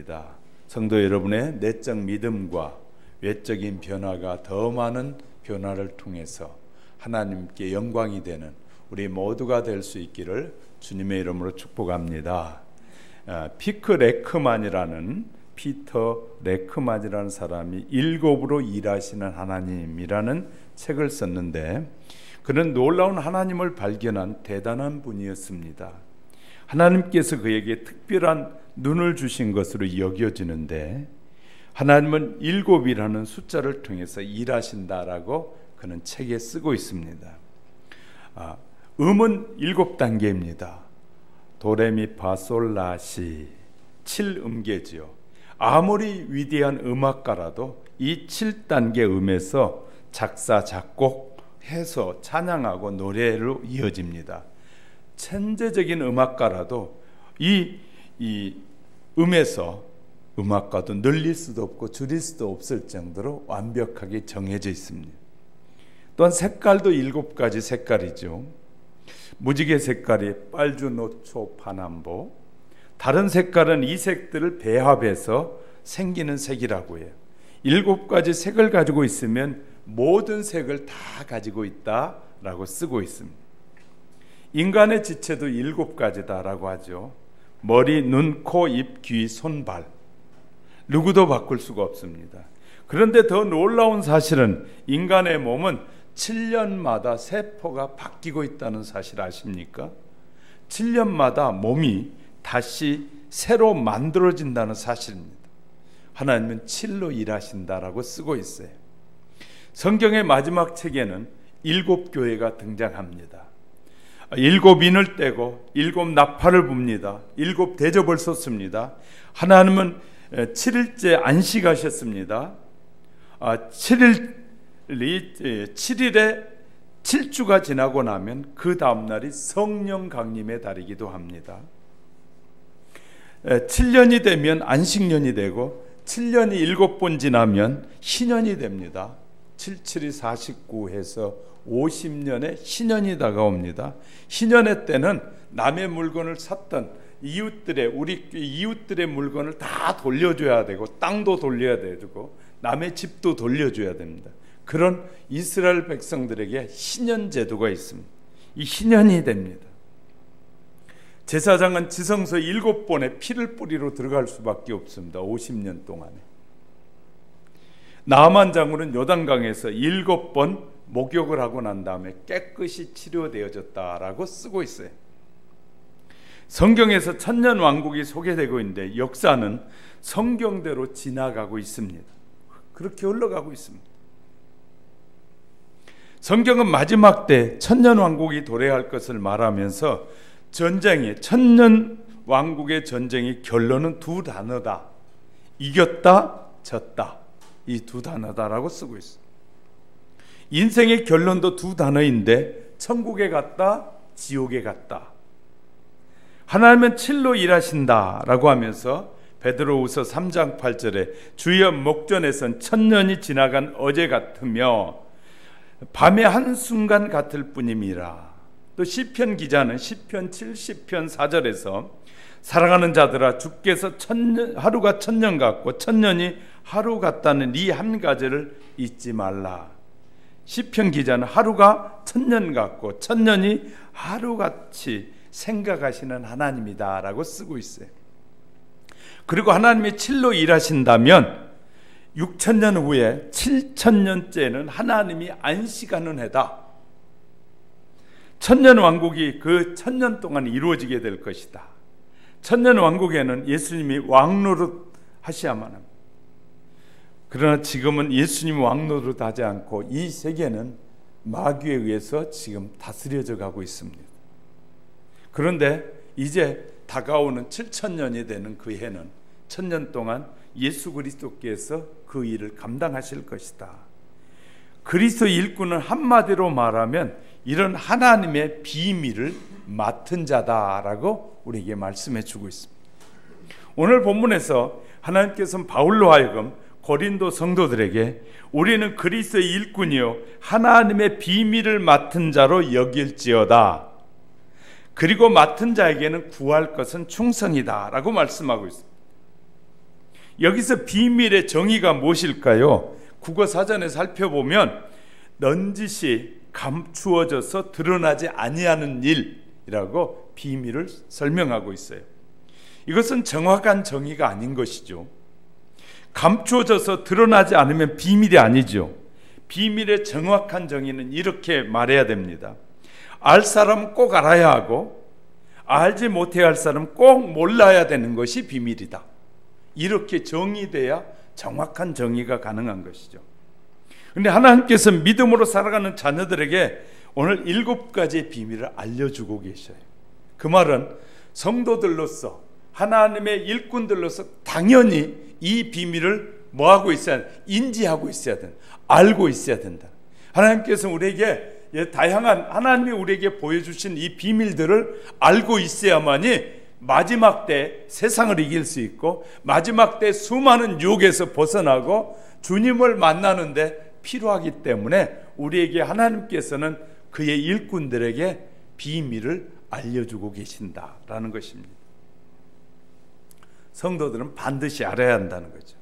믿습니다. 성도 여러분의 내적 믿음과 외적인 변화가 더 많은 변화를 통해서 하나님께 영광이 되는 우리 모두가 될 수 있기를 주님의 이름으로 축복합니다. 피터 레크만이라는 사람이 일곱으로 일하시는 하나님이라는 책을 썼는데, 그는 놀라운 하나님을 발견한 대단한 분이었습니다. 하나님께서 그에게 특별한 눈을 주신 것으로 여겨지는데, 하나님은 일곱이라는 숫자를 통해서 일하신다라고 그는 책에 쓰고 있습니다. 음은 7단계입니다. 도레미파솔라시 7음계지요. 아무리 위대한 음악가라도 이 7단계 음에서 작사, 작곡해서 찬양하고 노래로 이어집니다. 천재적인 음악가라도 이 음에서 음악가도 늘릴 수도 없고 줄일 수도 없을 정도로 완벽하게 정해져 있습니다. 또한 색깔도 7가지 색깔이죠. 무지개 색깔이 빨주, 노초, 파남보, 다른 색깔은 이 색들을 배합해서 생기는 색이라고 해요. 7가지 색을 가지고 있으면 모든 색을 다 가지고 있다라고 쓰고 있습니다. 인간의 지체도 7가지다라고 하죠. 머리, 눈, 코, 입, 귀, 손, 발. 누구도 바꿀 수가 없습니다. 그런데 더 놀라운 사실은 인간의 몸은 7년마다 세포가 바뀌고 있다는 사실 아십니까? 7년마다 몸이 다시 새로 만들어진다는 사실입니다. 하나님은 7로 일하신다라고 쓰고 있어요. 성경의 마지막 책에는 7교회가 등장합니다. 7인을 떼고 7나팔을 붑니다. 7대접을 쏟습니다. 하나님은 7일째 안식하셨습니다. 7일에 7주가 지나고 나면 그 다음 날이 성령 강림의 달이기도 합니다. 7년이 되면 안식년이 되고 7년이 7번 지나면 희년이 됩니다. 77이 49 해서 50년의 희년이 다가옵니다. 희년의 때는 남의 물건을 샀던 우리 이웃들의 물건을 다 돌려줘야 되고, 땅도 돌려야 되고, 남의 집도 돌려줘야 됩니다. 그런 이스라엘 백성들에게 희년 제도가 있습니다. 이 희년이 됩니다. 제사장은 지성소 7번에 피를 뿌리러 들어갈 수밖에 없습니다. 50년 동안에. 나아만 장군은 요단강에서 7번 목욕을 하고 난 다음에 깨끗이 치료되어졌다라고 쓰고 있어요. 성경에서 천년 왕국이 소개되고 있는데 역사는 성경대로 지나가고 있습니다. 그렇게 흘러가고 있습니다. 성경은 마지막 때 천년 왕국이 도래할 것을 말하면서 천년 왕국의 전쟁의 결론은 2단어다. 이겼다, 졌다. 이 2단어다라고 쓰고 있습니다. 인생의 결론도 2단어인데 천국에 갔다, 지옥에 갔다. 하나님은 7로 일하신다라고 하면서 베드로후서 3장 8절에 주의 목전에선 천년이 지나간 어제 같으며 밤의 한순간 같을 뿐임이라. 또 시편 기자는 시편 70편 4절에서 사랑하는 자들아 주께서 하루가 천년 같고 천년이 하루 같다는 이 한 가지를 잊지 말라. 시편 기자는 하루가 천년 같고 천년이 하루같이 생각하시는 하나님이다 라고 쓰고 있어요. 그리고 하나님이 7로 일하신다면 6천년 후에 7천년째는 하나님이 안식하는 해다. 천년 왕국이 그 천년 동안 이루어지게 될 것이다. 천년 왕국에는 예수님이 왕노릇 하셔야만 합니다. 그러나 지금은 예수님 왕노릇 하지 않고 이 세계는 마귀에 의해서 지금 다스려져 가고 있습니다. 그런데 이제 다가오는 7천년이 되는 그 해는 천년 동안 예수 그리스도께서 그 일을 감당하실 것이다. 그리스도 일꾼은 한마디로 말하면 이런 하나님의 비밀을 맡은 자다라고 우리에게 말씀해 주고 있습니다. 오늘 본문에서 하나님께서는 바울로 하여금 고린도 성도들에게 우리는 그리스도의 일꾼이요 하나님의 비밀을 맡은 자로 여길지어다. 그리고 맡은 자에게는 구할 것은 충성이다 라고 말씀하고 있습니다. 여기서 비밀의 정의가 무엇일까요? 국어 사전에 살펴보면 넌지시 감추어져서 드러나지 아니하는 일이라고 비밀을 설명하고 있어요. 이것은 정확한 정의가 아닌 것이죠. 감추어져서 드러나지 않으면 비밀이 아니죠. 비밀의 정확한 정의는 이렇게 말해야 됩니다. 알 사람은 꼭 알아야 하고 알지 못해야 할 사람은 꼭 몰라야 되는 것이 비밀이다. 이렇게 정의돼야 정확한 정의가 가능한 것이죠. 그런데 하나님께서 믿음으로 살아가는 자녀들에게 오늘 7가지의 비밀을 알려주고 계셔요. 그 말은 성도들로서 하나님의 일꾼들로서 당연히 이 비밀을 뭐하고 있어야 된다? 인지하고 있어야 된다. 알고 있어야 된다. 하나님께서 우리에게 다양한 하나님이 우리에게 보여주신 이 비밀들을 알고 있어야만이 마지막 때 세상을 이길 수 있고 마지막 때 수많은 유혹에서 벗어나고 주님을 만나는데 필요하기 때문에 우리에게 하나님께서는 그의 일꾼들에게 비밀을 알려주고 계신다라는 것입니다. 성도들은 반드시 알아야 한다는 거죠.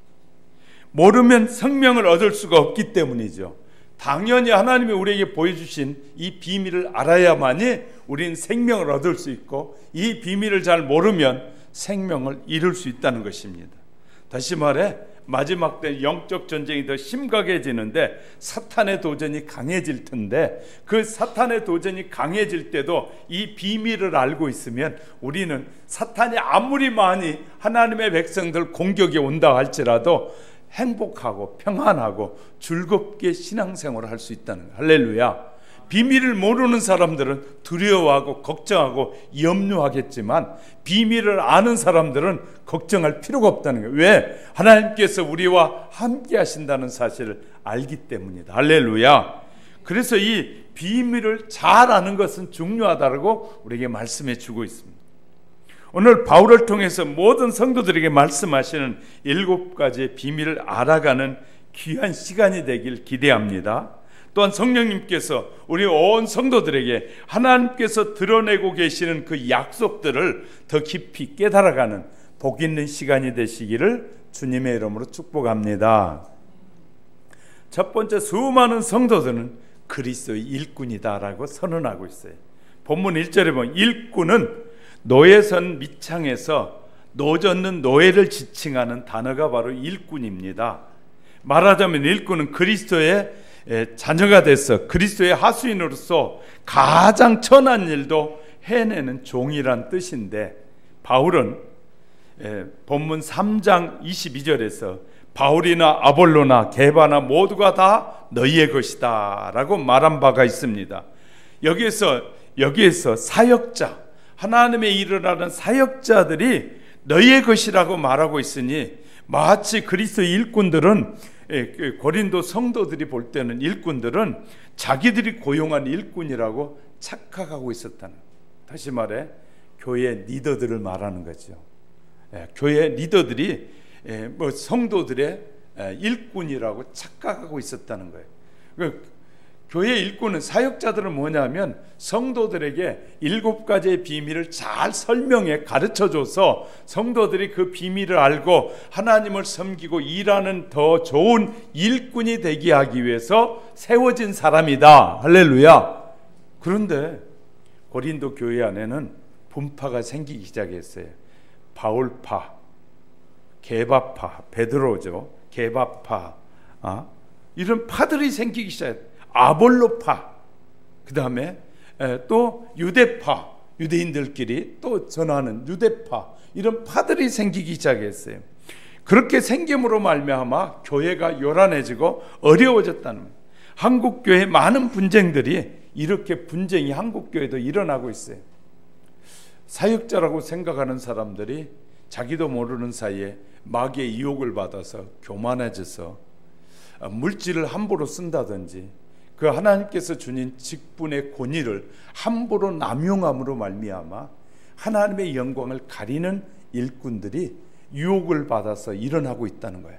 모르면 생명을 얻을 수가 없기 때문이죠. 당연히 하나님이 우리에게 보여주신 이 비밀을 알아야만이 우리는 생명을 얻을 수 있고 이 비밀을 잘 모르면 생명을 잃을 수 있다는 것입니다. 다시 말해 마지막 때 영적 전쟁이 더 심각해지는데 사탄의 도전이 강해질 텐데 그 사탄의 도전이 강해질 때도 이 비밀을 알고 있으면 우리는 사탄이 아무리 많이 하나님의 백성들 공격이 온다 할지라도 행복하고 평안하고 즐겁게 신앙생활을 할 수 있다는 거예요. 할렐루야. 비밀을 모르는 사람들은 두려워하고 걱정하고 염려하겠지만 비밀을 아는 사람들은 걱정할 필요가 없다는 거예요. 왜? 하나님께서 우리와 함께 하신다는 사실을 알기 때문이다. 할렐루야. 그래서 이 비밀을 잘 아는 것은 중요하다고 우리에게 말씀해 주고 있습니다. 오늘 바울을 통해서 모든 성도들에게 말씀하시는 7가지의 비밀을 알아가는 귀한 시간이 되길 기대합니다. 또한 성령님께서 우리 온 성도들에게 하나님께서 드러내고 계시는 그 약속들을 더 깊이 깨달아가는 복 있는 시간이 되시기를 주님의 이름으로 축복합니다. 첫 번째, 수많은 성도들은 그리스도의 일꾼이다라고 선언하고 있어요. 본문 1절에 보면 일꾼은 노예선 밑창에서 노젓는 노예를 지칭하는 단어가 바로 일꾼입니다. 말하자면 일꾼은 그리스도의 자녀가 돼서 그리스도의 하수인으로서 가장 천한 일도 해내는 종이란 뜻인데 바울은 본문 3장 22절에서 바울이나 아볼로나 게바나 모두가 다 너희의 것이다 라고 말한 바가 있습니다. 여기에서 사역자, 하나님의 일을 하는 사역자들이 너희의 것이라고 말하고 있으니 마치 그리스도 일꾼들은 고린도 성도들이 볼 때는 일꾼들은 자기들이 고용한 일꾼이라고 착각하고 있었다는, 다시 말해 교회 리더들을 말하는 거죠. 교회 리더들이 성도들의 일꾼이라고 착각하고 있었다는 거예요. 교회 일꾼은, 사역자들은 뭐냐면 성도들에게 7가지의 비밀을 잘 설명해 가르쳐줘서 성도들이 그 비밀을 알고 하나님을 섬기고 일하는 더 좋은 일꾼이 되게 하기 위해서 세워진 사람이다. 할렐루야. 그런데 고린도 교회 안에는 분파가 생기기 시작했어요. 바울파, 게바파, 베드로죠. 게바파, 이런 파들이 생기기 시작했어요. 아볼로파, 그 다음에 또 유대파, 유대인들끼리 또 전하는 유대파, 이런 파들이 생기기 시작했어요. 그렇게 생김으로 말미암아 교회가 요란해지고 어려워졌다는 거예요. 한국교회 많은 분쟁들이 이렇게 분쟁이 한국교회도 일어나고 있어요. 사역자라고 생각하는 사람들이 자기도 모르는 사이에 마귀의 유혹을 받아서 교만해져서 물질을 함부로 쓴다든지 그 하나님께서 주신 직분의 권위를 함부로 남용함으로 말미암아 하나님의 영광을 가리는 일꾼들이 유혹을 받아서 일어나고 있다는 거예요.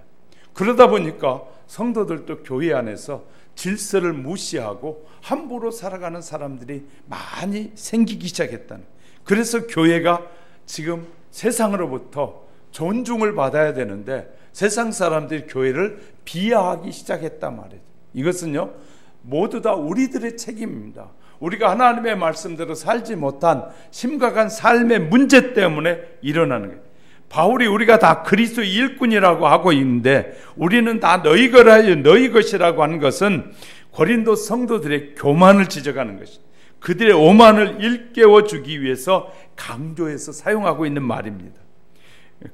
그러다 보니까 성도들도 교회 안에서 질서를 무시하고 함부로 살아가는 사람들이 많이 생기기 시작했다는 거예요. 그래서 교회가 지금 세상으로부터 존중을 받아야 되는데 세상 사람들이 교회를 비하하기 시작했단 말이에요. 이것은요 모두 다 우리들의 책임입니다. 우리가 하나님의 말씀대로 살지 못한 심각한 삶의 문제 때문에 일어나는 거예요. 바울이 우리가 다 그리스도의 일꾼이라고 하고 있는데 우리는 다 너희 거라 너희 것이라고 하는 것은 고린도 성도들의 교만을 지적하는 것입니다. 그들의 오만을 일깨워 주기 위해서 강조해서 사용하고 있는 말입니다.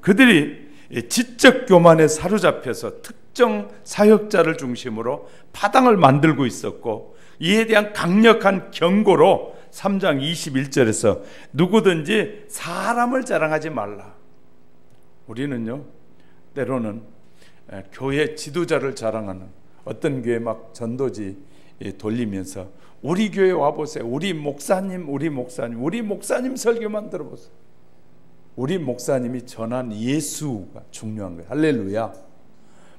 그들이 지적 교만에 사로잡혀서 특정 사역자를 중심으로 파당을 만들고 있었고 이에 대한 강력한 경고로 3장 21절에서 누구든지 사람을 자랑하지 말라. 우리는요 때로는 교회 지도자를 자랑하는 어떤 교회 막 전도지 돌리면서 우리 교회 와보세요. 우리 목사님 설교만 들어보세요. 우리 목사님이 전한 예수가 중요한 거예요. 할렐루야.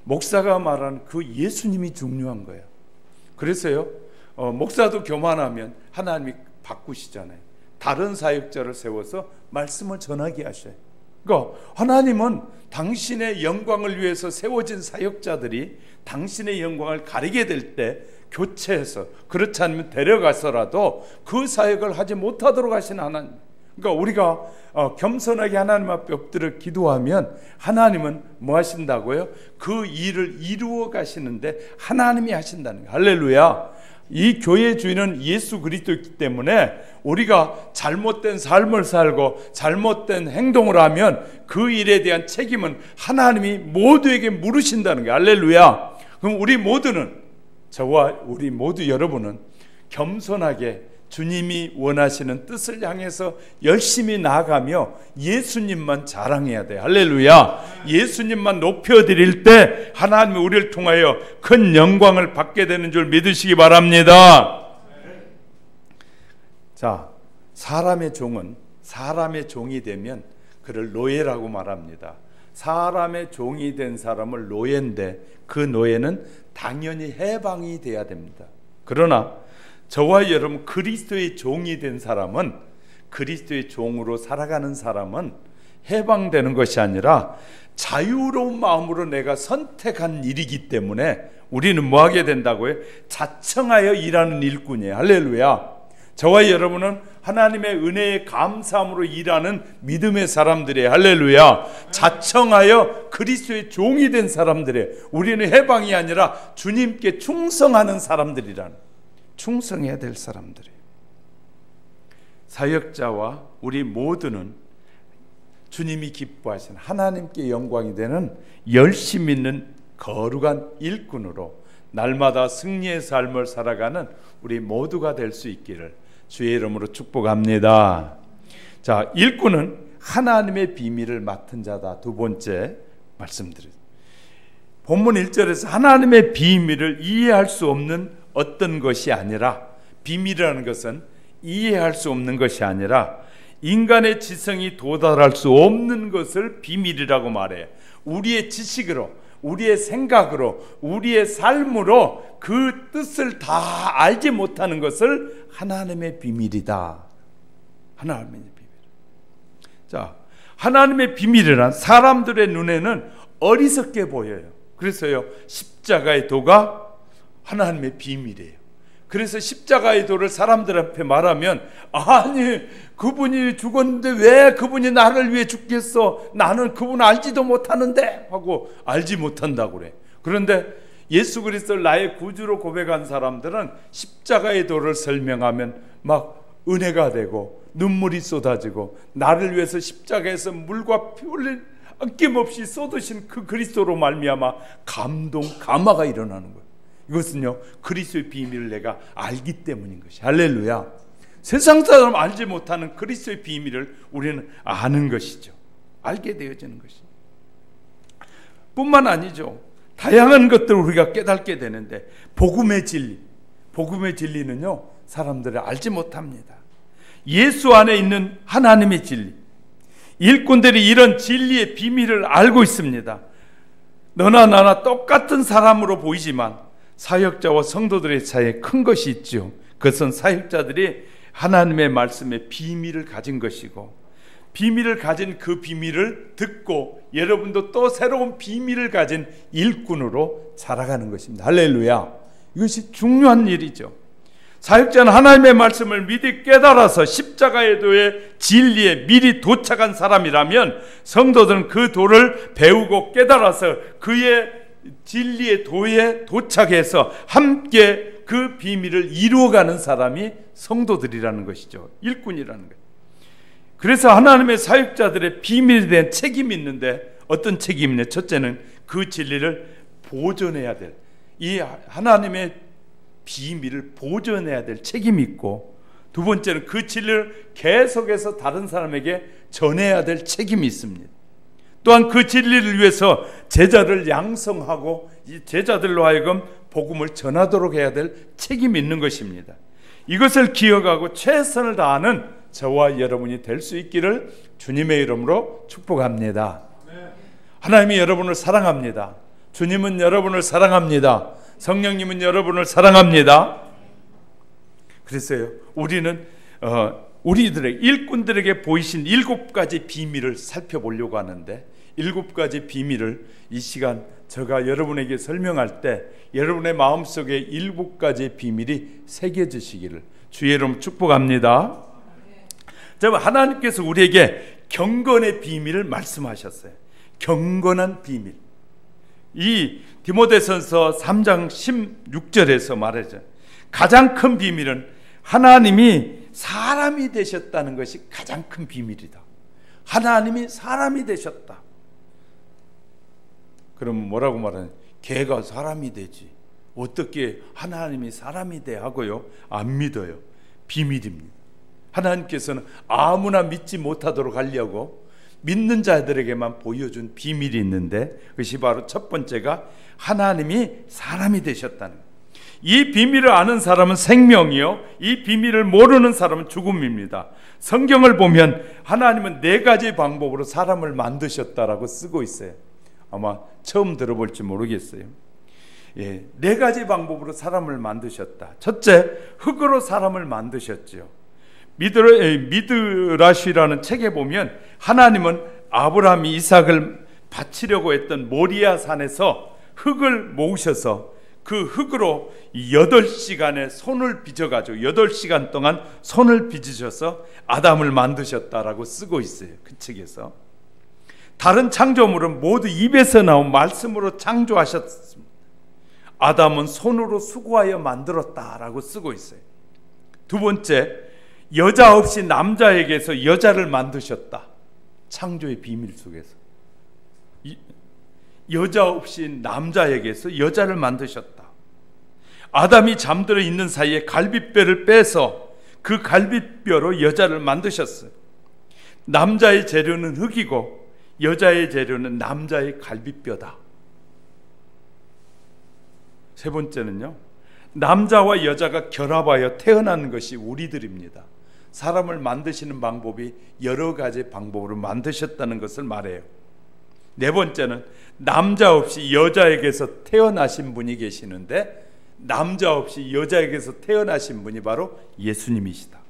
목사가 말하는 그 예수님이 중요한 거예요. 그래서요 목사도 교만하면 하나님이 바꾸시잖아요. 다른 사역자를 세워서 말씀을 전하게 하셔요. 그러니까 하나님은 당신의 영광을 위해서 세워진 사역자들이 당신의 영광을 가리게 될 때 교체해서 그렇지 않으면 데려가서라도 그 사역을 하지 못하도록 하시는 하나님. 그러니까 우리가 겸손하게 하나님 앞에 엎드려 기도하면 하나님은 뭐 하신다고요? 그 일을 이루어 가시는데 하나님이 하신다는 거예요. 할렐루야. 이 교회의 주인은 예수 그리스도이기 때문에 우리가 잘못된 삶을 살고 잘못된 행동을 하면 그 일에 대한 책임은 하나님이 모두에게 물으신다는 거예요. 할렐루야. 그럼 우리 모두는, 저와 우리 모두 여러분은 겸손하게 주님이 원하시는 뜻을 향해서 열심히 나아가며 예수님만 자랑해야 돼요. 할렐루야. 예수님만 높여드릴 때 하나님이 우리를 통하여 큰 영광을 받게 되는 줄 믿으시기 바랍니다. 자, 사람의 종은 사람의 종이 되면 그를 노예라고 말합니다. 사람의 종이 된 사람을 노예인데 그 노예는 당연히 해방이 돼야 됩니다. 그러나 저와 여러분 그리스도의 종이 된 사람은, 그리스도의 종으로 살아가는 사람은 해방되는 것이 아니라 자유로운 마음으로 내가 선택한 일이기 때문에 우리는 뭐 하게 된다고요? 자청하여 일하는 일꾼이에요. 할렐루야. 저와 여러분은 하나님의 은혜에 감사함으로 일하는 믿음의 사람들이에요. 할렐루야. 자청하여 그리스도의 종이 된 사람들이에요. 우리는 해방이 아니라 주님께 충성하는 사람들이라는, 충성해야 될 사람들이에요. 사역자와 우리 모두는 주님이 기뻐하시는 하나님께 영광이 되는 열심 있는 거룩한 일꾼으로 날마다 승리의 삶을 살아가는 우리 모두가 될 수 있기를 주의 이름으로 축복합니다. 자, 일꾼은 하나님의 비밀을 맡은 자다. 두 번째 말씀드려요. 본문 1절에서 하나님의 비밀을 이해할 수 없는 어떤 것이 아니라, 비밀이라는 것은 이해할 수 없는 것이 아니라 인간의 지성이 도달할 수 없는 것을 비밀이라고 말해요. 우리의 지식으로, 우리의 생각으로, 우리의 삶으로 그 뜻을 다 알지 못하는 것을 하나님의 비밀이다. 하나님의 비밀. 자, 하나님의 비밀이란 사람들의 눈에는 어리석게 보여요. 그래서요, 십자가의 도가 하나님의 비밀이에요. 그래서 십자가의 도를 사람들 앞에 말하면, 아니 그분이 죽었는데 왜 그분이 나를 위해 죽겠어? 나는 그분 알지도 못하는데 하고 알지 못한다고 그래. 그런데 예수 그리스도를 나의 구주로 고백한 사람들은 십자가의 도를 설명하면 막 은혜가 되고 눈물이 쏟아지고, 나를 위해서 십자가에서 물과 피를 아낌없이 쏟으신 그 그리스도로 말미암아 감동, 감화가 일어나는 거예요. 이것은요, 그리스도의 비밀을 내가 알기 때문인 것이. 할렐루야. 세상 사람 알지 못하는 그리스도의 비밀을 우리는 아는 것이죠. 알게 되어지는 것이죠. 뿐만 아니죠. 다양한 것들을 우리가 깨닫게 되는데, 복음의 진리는요, 사람들이 알지 못합니다. 예수 안에 있는 하나님의 진리, 일꾼들이 이런 진리의 비밀을 알고 있습니다. 너나 나나 똑같은 사람으로 보이지만 사역자와 성도들의 사이에 큰 것이 있죠. 그것은 사역자들이 하나님의 말씀의 비밀을 가진 것이고, 비밀을 가진 그 비밀을 듣고 여러분도 또 새로운 비밀을 가진 일꾼으로 자라가는 것입니다. 할렐루야. 이것이 중요한 일이죠. 사역자는 하나님의 말씀을 미리 깨달아서 십자가의 도의 진리에 미리 도착한 사람이라면 성도들은 그 도를 배우고 깨달아서 그의 진리의 도에 도착해서 함께 그 비밀을 이루어가는 사람이 성도들이라는 것이죠. 일꾼이라는 거예요. 그래서 하나님의 사역자들의 비밀에 대한 책임이 있는데 어떤 책임이냐? 첫째는 그 진리를 보존해야 될, 이 하나님의 비밀을 보존해야 될 책임이 있고, 두 번째는 그 진리를 계속해서 다른 사람에게 전해야 될 책임이 있습니다. 또한 그 진리를 위해서 제자를 양성하고 이 제자들로 하여금 복음을 전하도록 해야 될 책임이 있는 것입니다. 이것을 기억하고 최선을 다하는 저와 여러분이 될 수 있기를 주님의 이름으로 축복합니다. 하나님이 여러분을 사랑합니다. 주님은 여러분을 사랑합니다. 성령님은 여러분을 사랑합니다. 그래서요, 우리는 우리들의 일꾼들에게 보이신 7가지 비밀을 살펴보려고 하는데, 7가지 비밀을 이 시간 제가 여러분에게 설명할 때 여러분의 마음속에 7가지 비밀이 새겨지시기를 주의 이름 축복합니다. 하나님께서 우리에게 경건의 비밀을 말씀하셨어요. 경건한 비밀. 이 디모데전서 3장 16절에서 말하죠. 가장 큰 비밀은 하나님이 사람이 되셨다는 것이 가장 큰 비밀이다. 하나님이 사람이 되셨다. 그러면 뭐라고 말하냐? 개가 사람이 되지 어떻게 하나님이 사람이 돼 하고요? 안 믿어요. 비밀입니다. 하나님께서는 아무나 믿지 못하도록 하려고 믿는 자들에게만 보여준 비밀이 있는데, 그것이 바로 첫 번째가 하나님이 사람이 되셨다는 거예요. 이 비밀을 아는 사람은 생명이요, 이 비밀을 모르는 사람은 죽음입니다. 성경을 보면 하나님은 4가지 방법으로 사람을 만드셨다라고 쓰고 있어요. 아마 처음 들어볼지 모르겠어요. 4가지 방법으로 사람을 만드셨다. 첫째, 흙으로 사람을 만드셨죠. 미드라시라는 책에 보면 하나님은 아브라함이 이삭을 바치려고 했던 모리아 산에서 흙을 모으셔서 그 흙으로 8시간에 손을 빚어가지고 8시간 동안 손을 빚으셔서 아담을 만드셨다라고 쓰고 있어요. 그 책에서. 다른 창조물은 모두 입에서 나온 말씀으로 창조하셨습니다. 아담은 손으로 수고하여 만들었다라고 쓰고 있어요. 두 번째, 여자 없이 남자에게서 여자를 만드셨다. 창조의 비밀 속에서 여자 없이 남자에게서 여자를 만드셨다. 아담이 잠들어 있는 사이에 갈비뼈를 빼서 그 갈비뼈로 여자를 만드셨어요. 남자의 재료는 흙이고 여자의 재료는 남자의 갈비뼈다. 세 번째는요, 남자와 여자가 결합하여 태어난 것이 우리들입니다. 사람을 만드시는 방법이 여러 가지 방법으로 만드셨다는 것을 말해요. 네 번째는 남자 없이 여자에게서 태어나신 분이 계시는데, 남자 없이 여자에게서 태어나신 분이 바로 예수님이시다.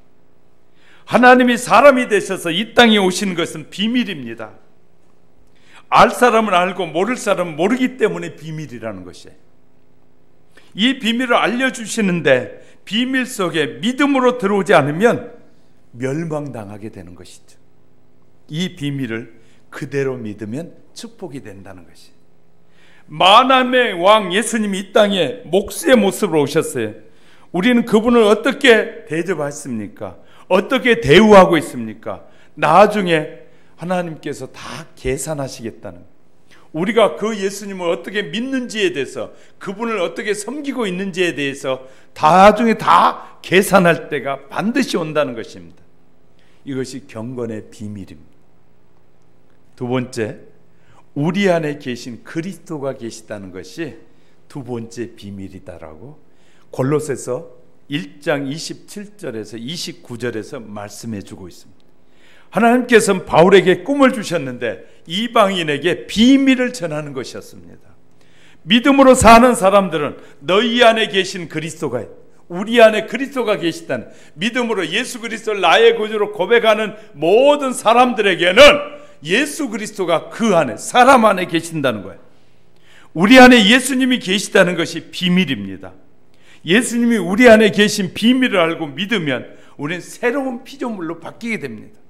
하나님이 사람이 되셔서 이 땅에 오신 것은 비밀입니다. 알 사람은 알고 모를 사람은 모르기 때문에 비밀이라는 것이에요. 이 비밀을 알려주시는데 비밀 속에 믿음으로 들어오지 않으면 멸망당하게 되는 것이죠. 이 비밀을 그대로 믿으면 축복이 된다는 것이. 만왕의 왕 예수님이 이 땅에 목수의 모습으로 오셨어요. 우리는 그분을 어떻게 대접했습니까? 어떻게 대우하고 있습니까? 나중에 하나님께서 다 계산하시겠다는, 우리가 그 예수님을 어떻게 믿는지에 대해서, 그분을 어떻게 섬기고 있는지에 대해서 나중에 다 계산할 때가 반드시 온다는 것입니다. 이것이 경건의 비밀입니다. 두 번째, 우리 안에 계신 그리스도가 계시다는 것이 두 번째 비밀이다라고 골로새서 1장 27절에서 29절에서 말씀해 주고 있습니다. 하나님께서는 바울에게 꿈을 주셨는데 이방인에게 비밀을 전하는 것이었습니다. 믿음으로 사는 사람들은 너희 안에 계신 그리스도가, 우리 안에 그리스도가 계시다는, 믿음으로 예수 그리스도를 나의 구주로 고백하는 모든 사람들에게는 예수 그리스도가 그 안에, 사람 안에 계신다는 거예요. 우리 안에 예수님이 계시다는 것이 비밀입니다. 예수님이 우리 안에 계신 비밀을 알고 믿으면 우리는 새로운 피조물로 바뀌게 됩니다.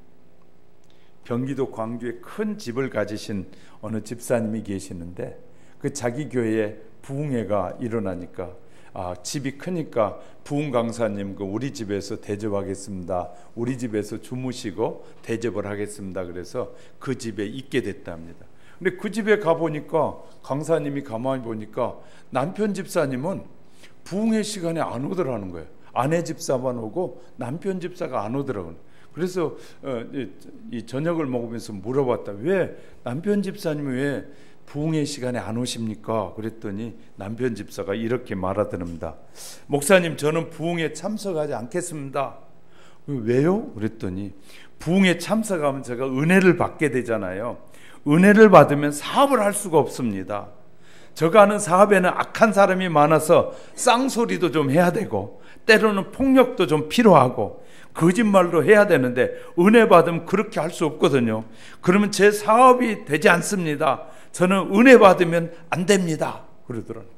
경기도 광주에 큰 집을 가지신 어느 집사님이 계시는데, 그 자기 교회에 부흥회가 일어나니까 집이 크니까 부흥 강사님 우리 집에서 대접하겠습니다. 우리 집에서 주무시고 대접을 하겠습니다. 그래서 그 집에 있게 됐답니다. 근데 그 집에 가보니까 강사님이 가만히 보니까 남편 집사님은 부흥회 시간에 안 오더라는 거예요. 아내 집사만 오고 남편 집사가 안 오더라고요. 그래서 이 저녁을 먹으면서 물어봤다. 왜 남편 집사님은 왜 부흥회 시간에 안 오십니까? 그랬더니 남편 집사가 이렇게 말하더랍니다. 목사님, 저는 부흥회 참석하지 않겠습니다. 왜요? 그랬더니 부흥회 참석하면 제가 은혜를 받게 되잖아요. 은혜를 받으면 사업을 할 수가 없습니다. 제가 하는 사업에는 악한 사람이 많아서 쌍소리도 좀 해야 되고 때로는 폭력도 좀 필요하고 거짓말도 해야 되는데 은혜 받으면 그렇게 할 수 없거든요. 그러면 제 사업이 되지 않습니다. 저는 은혜 받으면 안 됩니다. 그러더라고요.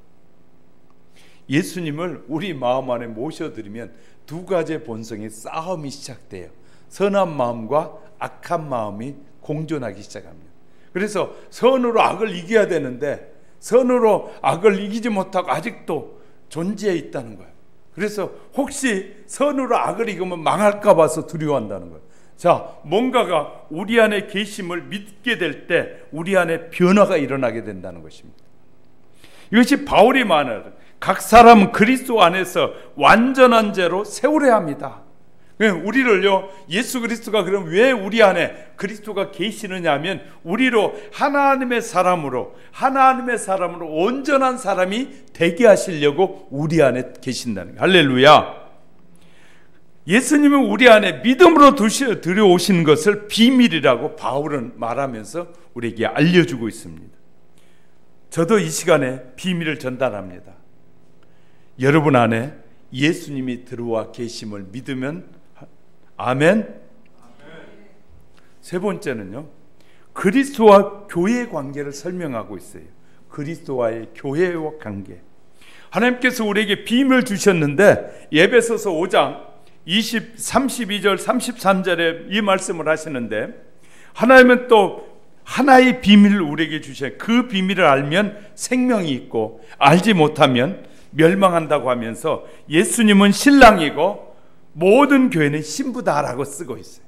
예수님을 우리 마음 안에 모셔드리면 두 가지의 본성의 싸움이 시작돼요. 선한 마음과 악한 마음이 공존하기 시작합니다. 그래서 선으로 악을 이겨야 되는데 선으로 악을 이기지 못하고 아직도 존재해 있다는 거예요. 그래서 혹시 선으로 악을 이기면 망할까 봐서 두려워한다는 거예요. 자, 뭔가가 우리 안에 계심을 믿게 될 때 우리 안에 변화가 일어나게 된다는 것입니다. 이것이 바울이 말하는 각 사람은 그리스도 안에서 완전한 죄로 세우려 합니다. 우리를요, 예수 그리스도가 그럼 왜 우리 안에 그리스도가 계시느냐 하면 우리로 하나님의 사람으로 온전한 사람이 되게 하시려고 우리 안에 계신다는 거예요. 할렐루야. 예수님은 우리 안에 믿음으로 들여오신 것을 비밀이라고 바울은 말하면서 우리에게 알려주고 있습니다. 저도 이 시간에 비밀을 전달합니다. 여러분 안에 예수님이 들어와 계심을 믿으면 아멘. 세 번째는요, 그리스도와 교회의 관계를 설명하고 있어요. 그리스도와의 교회와 관계. 하나님께서 우리에게 비밀을 주셨는데 에베소서 5장 32절 33절에 이 말씀을 하시는데, 하나님은 또 하나의 비밀을 우리에게 주셔요. 그 비밀을 알면 생명이 있고 알지 못하면 멸망한다고 하면서 예수님은 신랑이고 모든 교회는 신부다라고 쓰고 있어요.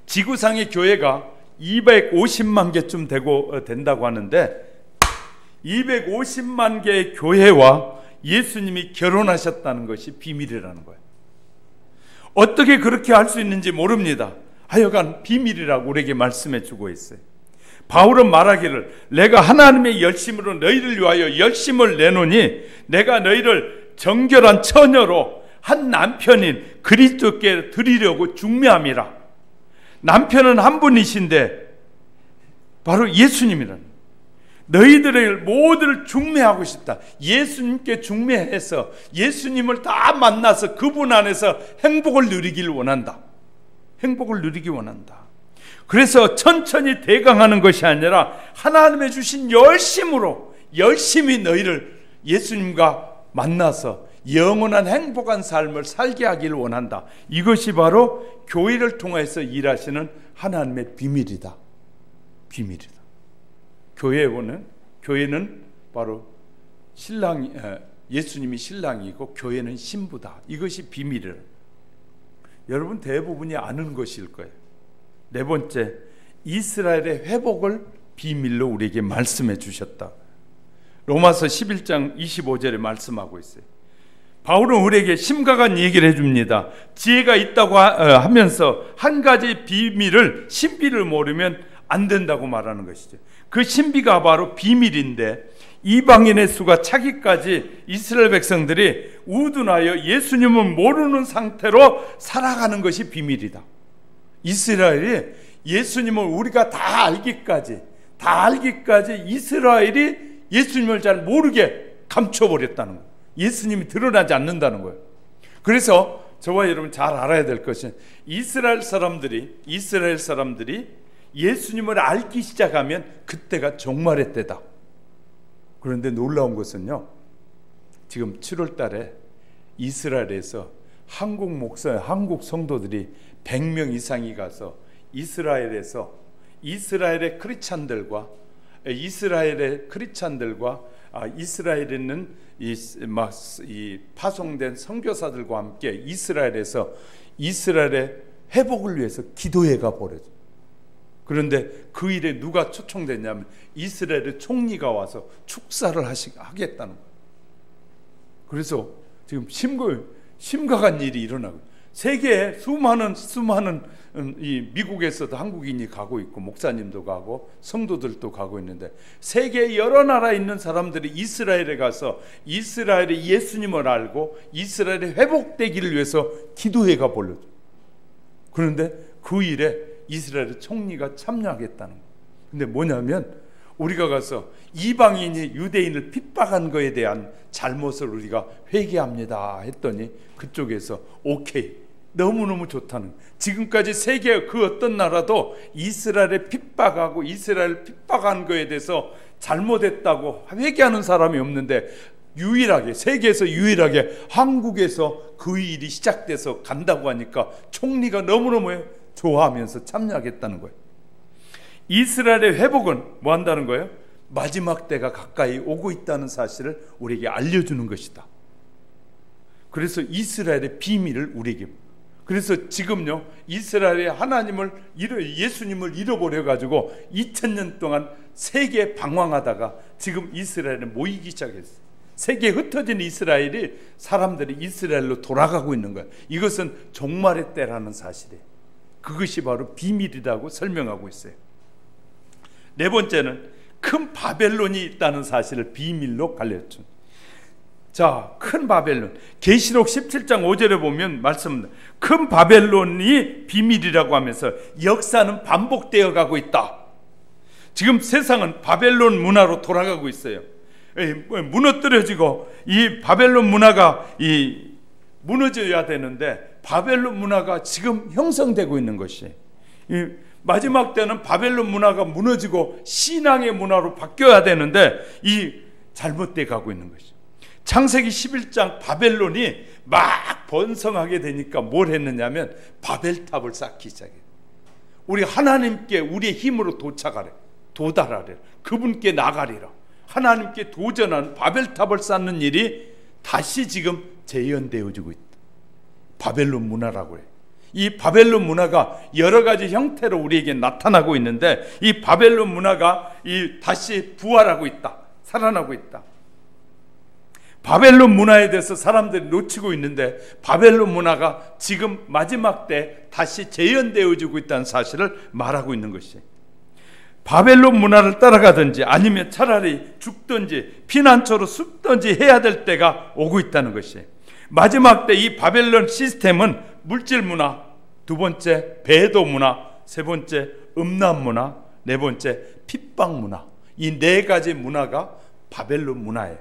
지구상의 교회가 250만 개쯤 된다고 하는데 250만 개의 교회와 예수님이 결혼하셨다는 것이 비밀이라는 거예요. 어떻게 그렇게 할 수 있는지 모릅니다. 하여간 비밀이라고 우리에게 말씀해 주고 있어요. 바울은 말하기를 내가 하나님의 열심으로 너희를 위하여 열심을 내노니 내가 너희를 정결한 처녀로 한 남편인 그리스도께 드리려고 중매함이라. 남편은 한 분이신데 바로 예수님이라는, 너희들을 모두를 중매하고 싶다. 예수님께 중매해서 예수님을 다 만나서 그분 안에서 행복을 누리길 원한다. 행복을 누리기 원한다. 그래서 천천히 대강하는 것이 아니라 하나님의 주신 열심히 너희를 예수님과 만나서 영원한 행복한 삶을 살게 하기를 원한다. 이것이 바로 교회를 통해서 일하시는 하나님의 비밀이다. 비밀이다. 교회는 바로 예수님이 신랑이고 교회는 신부다. 이것이 비밀이에요. 여러분 대부분이 아는 것일 거예요. 네 번째, 이스라엘의 회복을 비밀로 우리에게 말씀해 주셨다. 로마서 11장 25절에 말씀하고 있어요. 바울은 우리에게 심각한 얘기를 해줍니다. 지혜가 있다고 하면서 한 가지 비밀을, 신비를 모르면 안 된다고 말하는 것이죠. 그 신비가 바로 비밀인데, 이방인의 수가 차기까지 이스라엘 백성들이 우둔하여 예수님을 모르는 상태로 살아가는 것이 비밀이다. 이스라엘이 예수님을 우리가 다 알기까지 이스라엘이 예수님을 잘 모르게 감춰버렸다는 거예요. 예수님이 드러나지 않는다는 거예요. 그래서 저와 여러분 잘 알아야 될 것은 이스라엘 사람들이 예수님을 알기 시작하면 그때가 종말의 때다. 그런데 놀라운 것은요, 지금 7월 달에 이스라엘에서 한국 성도들이 100명 이상이 가서 이스라엘의 크리스찬들과 이스라엘에 있는 이 파송된 선교사들과 함께 이스라엘에서 이스라엘의 회복을 위해서 기도회가 벌어져. 그런데 그 일에 누가 초청됐냐면 이스라엘의 총리가 와서 축사를 하겠다는 거예요. 그래서 지금 심각한 일이 일어나고, 세계에 수많은 이 미국에서도 한국인이 가고 있고 목사님도 가고 성도들도 가고 있는데, 세계 여러 나라에 있는 사람들이 이스라엘에 가서 이스라엘의 예수님을 알고 이스라엘의 회복되기를 위해서 기도회가 벌어져. 그런데 그 일에 이스라엘의 총리가 참여하겠다는 거예요. 근데 뭐냐면, 우리가 가서 이방인이 유대인을 핍박한 거에 대한 잘못을 우리가 회개합니다 했더니 그쪽에서 오케이, 너무너무 좋다는, 지금까지 세계 그 어떤 나라도 이스라엘을 핍박하고 이스라엘을 핍박한 거에 대해서 잘못했다고 회개하는 사람이 없는데, 세계에서 유일하게 한국에서 그 일이 시작돼서 간다고 하니까 총리가 너무너무 좋아하면서 참여하겠다는 거예요. 이스라엘의 회복은 뭐 한다는 거예요? 마지막 때가 가까이 오고 있다는 사실을 우리에게 알려주는 것이다. 그래서 이스라엘의 비밀을 우리에게, 그래서 지금요, 이스라엘의 예수님을 잃어버려 가지고 2000년 동안 세계에 방황하다가 지금 이스라엘에 모이기 시작했어요. 세계에 흩어진 사람들이 이스라엘로 돌아가고 있는 거예요. 이것은 종말의 때라는 사실이에요. 그것이 바로 비밀이라고 설명하고 있어요. 네 번째는 큰 바벨론이 있다는 사실을 비밀로 알려준. 자, 큰 바벨론, 계시록 17장 5절에 보면 말씀합니다. 큰 바벨론이 비밀이라고 하면서 역사는 반복되어 가고 있다. 지금 세상은 바벨론 문화로 돌아가고 있어요. 무너뜨려지고 이 바벨론 문화가 무너져야 되는데 바벨론 문화가 지금 형성되고 있는 것이, 마지막 때는 바벨론 문화가 무너지고 신앙의 문화로 바뀌어야 되는데 이 잘못돼 가고 있는 것이. 창세기 11장 바벨론이 막 번성하게 되니까 뭘 했느냐면 바벨탑을 쌓기 시작해요. 우리 하나님께 우리의 힘으로 도달하래. 그분께 나가리라. 하나님께 도전하는 바벨탑을 쌓는 일이 다시 지금 재현되어지고 있다. 바벨론 문화라고 해요. 이 바벨론 문화가 여러 가지 형태로 우리에게 나타나고 있는데, 이 바벨론 문화가 다시 부활하고 있다. 살아나고 있다. 바벨론 문화에 대해서 사람들이 놓치고 있는데, 바벨론 문화가 지금 마지막 때 다시 재현되어지고 있다는 사실을 말하고 있는 것이에요. 바벨론 문화를 따라가든지 아니면 차라리 죽든지 피난처로 숨든지 해야 될 때가 오고 있다는 것이에요. 마지막 때 이 바벨론 시스템은 물질 문화, 두 번째 배도 문화, 세 번째 음란 문화, 네 번째 핍박 문화, 이 네 가지 문화가 바벨론 문화예요.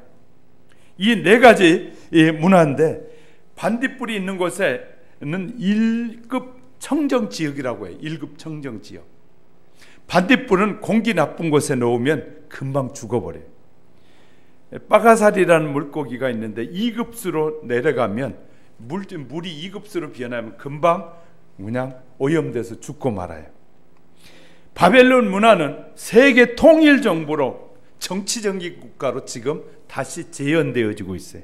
이 네 가지 문화인데, 반딧불이 있는 곳에는 1급 청정지역이라고 해요. 1급 청정지역. 반딧불은 공기 나쁜 곳에 놓으면 금방 죽어버려요. 빠가사리라는 물고기가 있는데 2급수로 내려가면 물이 2급수로 변하면 금방 그냥 오염돼서 죽고 말아요. 바벨론 문화는 세계 통일 정부로 정치적인 국가로 지금 다시 재현되어지고 있어요.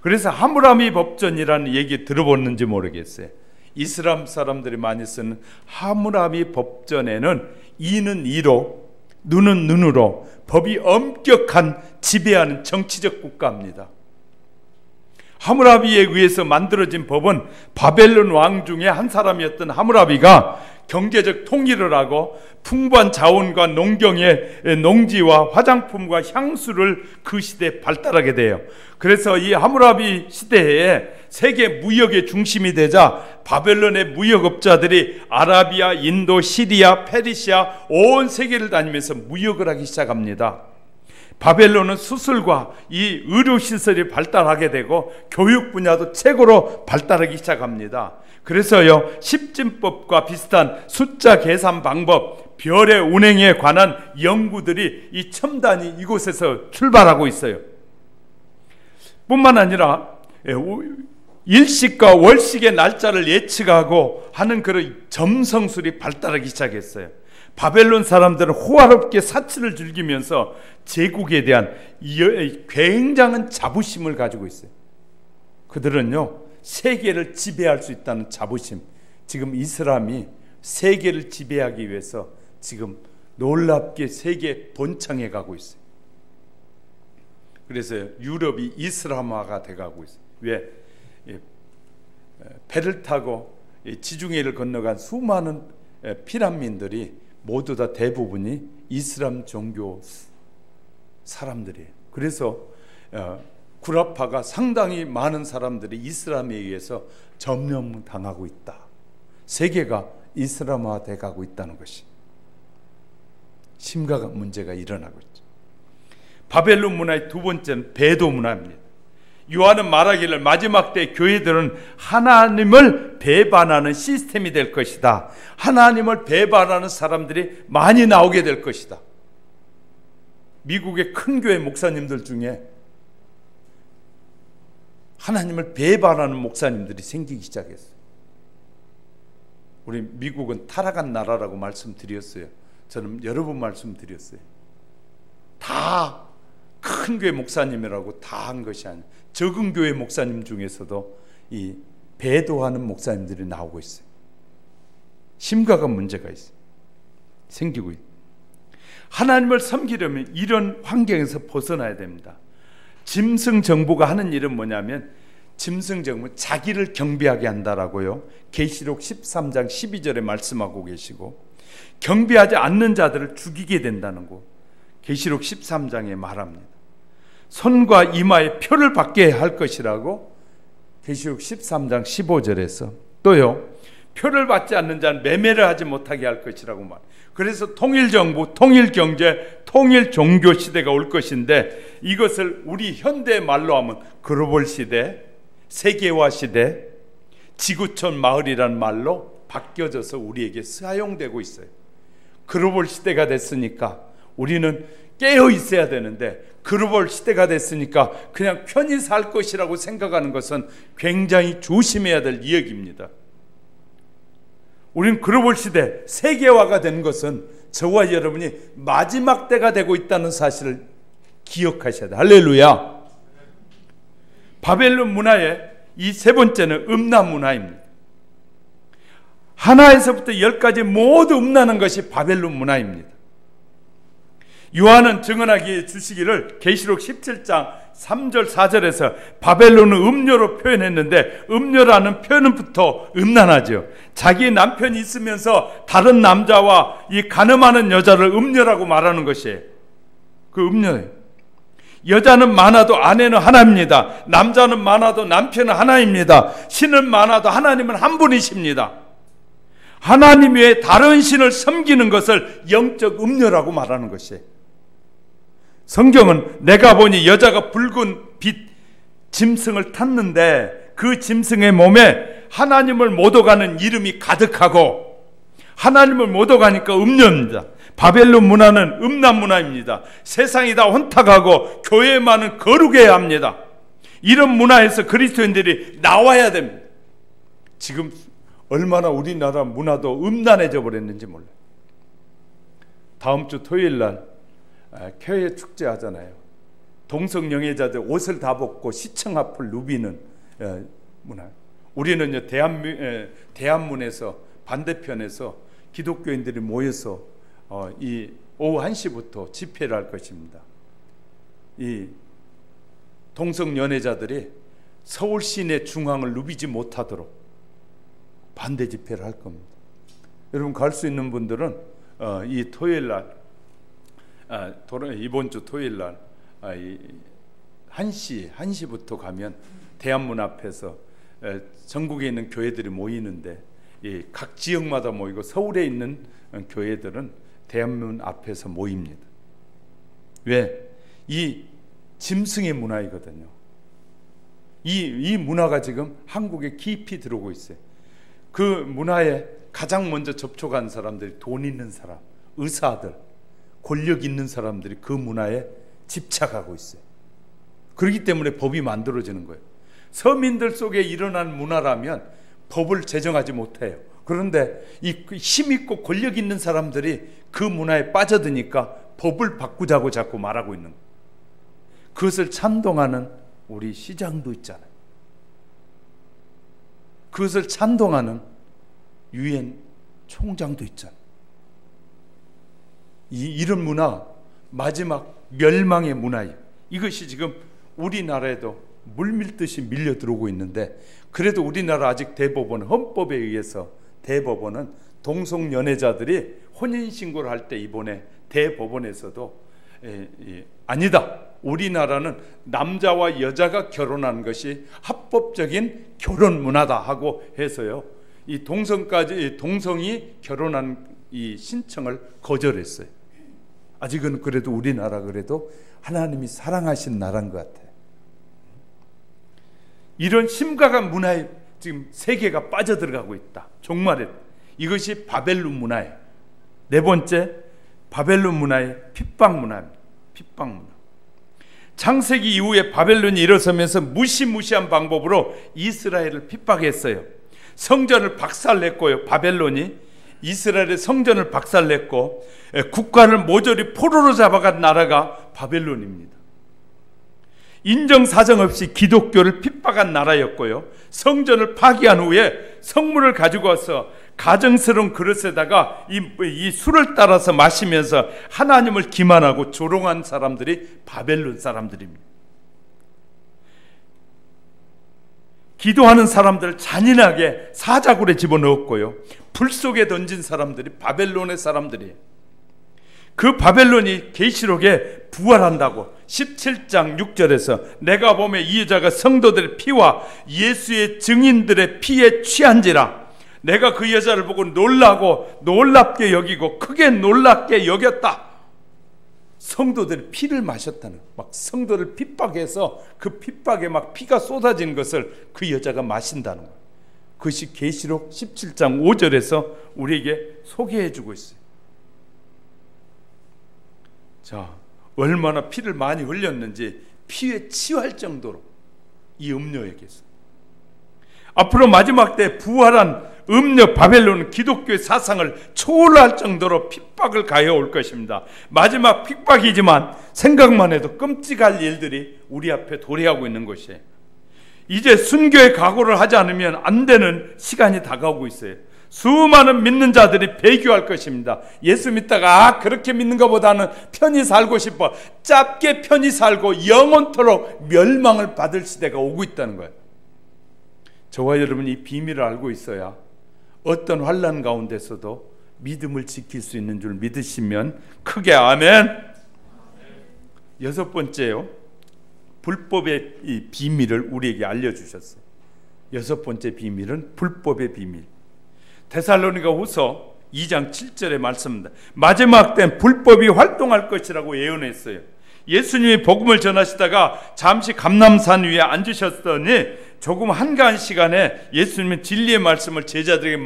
그래서 하무라비 법전이라는 얘기 들어봤는지 모르겠어요. 이슬람 사람들이 많이 쓰는 하무라비 법전에는 이는 이로, 눈은 눈으로 법이 엄격한 지배하는 정치적 국가입니다. 하무라비에 의해서 만들어진 법은 바벨론 왕 중에 한 사람이었던 하무라비가 경제적 통일을 하고 풍부한 자원과 농경의 농지와 화장품과 향수를 그 시대에 발달하게 돼요. 그래서 이 하무라비 시대에 세계 무역의 중심이 되자 바벨론의 무역업자들이 아라비아, 인도, 시리아, 페르시아 온 세계를 다니면서 무역을 하기 시작합니다. 바벨론은 수술과 이 의료시설이 발달하게 되고 교육 분야도 최고로 발달하기 시작합니다. 그래서요, 십진법과 비슷한 숫자 계산 방법, 별의 운행에 관한 연구들이 이 첨단이 이곳에서 출발하고 있어요. 뿐만 아니라 일식과 월식의 날짜를 예측하고 하는 그런 점성술이 발달하기 시작했어요. 바벨론 사람들은 호화롭게 사치를 즐기면서 제국에 대한 굉장한 자부심을 가지고 있어요. 그들은요, 세계를 지배할 수 있다는 자부심, 지금 이슬람이 세계를 지배하기 위해서 지금 놀랍게 세계 번창해 가고 있어요. 그래서 유럽이 이슬람화가 돼 가고 있어요. 왜? 배를 타고 지중해를 건너간 수많은 피난민들이 모두 다 대부분이 이슬람 종교 사람들이에요. 그래서 구라파가 상당히 많은 사람들이 이슬람에 의해서 점령당하고 있다. 세계가 이슬람화돼 가고 있다는 것이 심각한 문제가 일어나고 있죠. 바벨론 문화의 두 번째는 배도 문화입니다. 요한은 말하기를 마지막 때 교회들은 하나님을 배반하는 시스템이 될 것이다. 하나님을 배반하는 사람들이 많이 나오게 될 것이다. 미국의 큰 교회 목사님들 중에 하나님을 배반하는 목사님들이 생기기 시작했어요. 우리 미국은 타락한 나라라고 말씀드렸어요. 저는 여러 번 말씀드렸어요. 다 큰 교회 목사님이라고 다 한 것이 아니에요. 적은 교회 목사님 중에서도 이 배도하는 목사님들이 나오고 있어요. 심각한 문제가 있어요. 생기고 있어요. 하나님을 섬기려면 이런 환경에서 벗어나야 됩니다. 짐승 정부가 하는 일은 뭐냐면, 짐승 정부 자기를 경배하게 한다라고요. 계시록 13장 12절에 말씀하고 계시고, 경배하지 않는 자들을 죽이게 된다는 거 계시록 13장에 말합니다. 손과 이마에 표를 받게 할 것이라고 계시록 13장 15절에서, 또요, 표를 받지 않는 자는 매매를 하지 못하게 할 것이라고 말. 그래서 통일정부, 통일경제, 통일종교 시대가 올 것인데, 이것을 우리 현대 말로 하면 글로벌 시대, 세계화 시대, 지구촌 마을이라는 말로 바뀌어져서 우리에게 사용되고 있어요. 글로벌 시대가 됐으니까 우리는 깨어 있어야 되는데, 글로벌 시대가 됐으니까 그냥 편히 살 것이라고 생각하는 것은 굉장히 조심해야 될 이야기입니다. 우리는 글로벌 시대, 세계화가 되는 것은 저와 여러분이 마지막 때가 되고 있다는 사실을 기억하셔야 돼요. 할렐루야. 바벨론 문화의 이 세 번째는 음란 문화입니다. 하나에서부터 10까지 모두 음란한 것이 바벨론 문화입니다. 요한은 증언하기에 주시기를 계시록 17장 3절 4절에서 바벨론은 음료로 표현했는데, 음료라는 표현부터 음란하죠. 자기 남편이 있으면서 다른 남자와 이 간음하는 여자를 음료라고 말하는 것이에요. 그 음료예요. 여자는 많아도 아내는 하나입니다. 남자는 많아도 남편은 하나입니다. 신은 많아도 하나님은 한 분이십니다. 하나님 외에 다른 신을 섬기는 것을 영적 음료라고 말하는 것이에요. 성경은 내가 보니 여자가 붉은 빛 짐승을 탔는데, 그 짐승의 몸에 하나님을 못 오가는 이름이 가득하고, 하나님을 못 오가니까 음료입니다. 바벨론 문화는 음란 문화입니다. 세상이 다 혼탁하고 교회만은 거룩해야 합니다. 이런 문화에서 그리스도인들이 나와야 됩니다. 지금 얼마나 우리나라 문화도 음란해져 버렸는지 몰라요. 다음 주 토요일 날 교회 축제 하잖아요. 동성연애자들 옷을 다 벗고 시청 앞을 누비는 문화. 우리는요, 대한문에서 반대편에서 기독교인들이 모여서 이 오후 1시부터 집회를 할 것입니다. 이 동성연애자들이 서울 시내 중앙을 누비지 못하도록 반대 집회를 할 겁니다. 여러분 갈 수 있는 분들은 이 토요일 날, 이번 주 토요일 날 1시부터 가면 대한문 앞에서 전국에 있는 교회들이 모이는데, 각 지역마다 모이고 서울에 있는 교회들은 대한문 앞에서 모입니다. 왜? 이 짐승의 문화이거든요. 이 문화가 지금 한국에 깊이 들어오고 있어요. 그 문화에 가장 먼저 접촉한 사람들이 돈 있는 사람, 의사들, 권력 있는 사람들이 그 문화에 집착하고 있어요. 그렇기 때문에 법이 만들어지는 거예요. 서민들 속에 일어난 문화라면 법을 제정하지 못해요. 그런데 이 힘있고 권력 있는 사람들이 그 문화에 빠져드니까 법을 바꾸자고 자꾸 말하고 있는 거예요. 그것을 찬동하는 우리 시장도 있잖아요. 그것을 찬동하는 유엔 총장도 있잖아요. 이런 문화, 마지막 멸망의 문화예요. 이것이 지금 우리나라에도 물밀듯이 밀려 들어오고 있는데, 그래도 우리나라 아직 대법원, 헌법에 의해서 대법원은 동성연애자들이 혼인신고를 할 때 이번에 대법원에서도 아니다, 우리나라는 남자와 여자가 결혼한 것이 합법적인 결혼 문화다 하고 해서요, 이 동성이 결혼한 이 신청을 거절했어요. 아직은 그래도 우리나라 그래도 하나님이 사랑하신 나라인 것 같아요. 이런 심각한 문화에 지금 세계가 빠져들어가고 있다. 종말에 이것이 바벨론 문화예요. 네 번째, 바벨론 문화의 핍박 문화입니다. 핍박 문화. 창세기 이후에 바벨론이 일어서면서 무시무시한 방법으로 이스라엘을 핍박했어요. 성전을 박살냈고요. 바벨론이 이스라엘의 성전을 박살냈고 국가를 모조리 포로로 잡아간 나라가 바벨론입니다. 인정사정 없이 기독교를 핍박한 나라였고요. 성전을 파괴한 후에 성물을 가지고 와서 가정스러운 그릇에다가 이 술을 따라서 마시면서 하나님을 기만하고 조롱한 사람들이 바벨론 사람들입니다. 기도하는 사람들을 잔인하게 사자굴에 집어넣었고요. 불 속에 던진 사람들이 바벨론의 사람들이에요. 그 바벨론이 계시록에 부활한다고 17장 6절에서 내가 보면 이 여자가 성도들의 피와 예수의 증인들의 피에 취한지라 내가 그 여자를 보고 놀랍게 여기고 크게 놀랍게 여겼다. 성도들의 피를 마셨다는, 막 성도를 핍박해서 그 핍박에 막 피가 쏟아진 것을 그 여자가 마신다는 거예요. 그것이 계시록 17장 5절에서 우리에게 소개해 주고 있어요. 자, 얼마나 피를 많이 흘렸는지 피에 취할 정도로 이 음녀에게서. 앞으로 마지막 때 부활한 음녀 바벨론은 기독교의 사상을 초월할 정도로 핍박을 가해올 것입니다. 마지막 핍박이지만 생각만 해도 끔찍할 일들이 우리 앞에 도래하고 있는 것이에요. 이제 순교의 각오를 하지 않으면 안 되는 시간이 다가오고 있어요. 수많은 믿는 자들이 배교할 것입니다. 예수 믿다가 그렇게 믿는 것보다는 편히 살고 싶어 짧게 편히 살고 영원토록 멸망을 받을 시대가 오고 있다는 거예요. 저와 여러분이 이 비밀을 알고 있어야 어떤 환난 가운데서도 믿음을 지킬 수 있는 줄 믿으시면 크게 아멘. 여섯 번째요, 불법의 이 비밀을 우리에게 알려주셨어요. 여섯 번째 비밀은 불법의 비밀. 데살로니가 후서 2장 7절의 말씀입니다. 마지막 때는 불법이 활동할 것이라고 예언했어요. 예수님이 복음을 전하시다가 잠시 감람산 위에 앉으셨더니 조금 한가한 시간에 예수님은 진리의 말씀을 제자들에게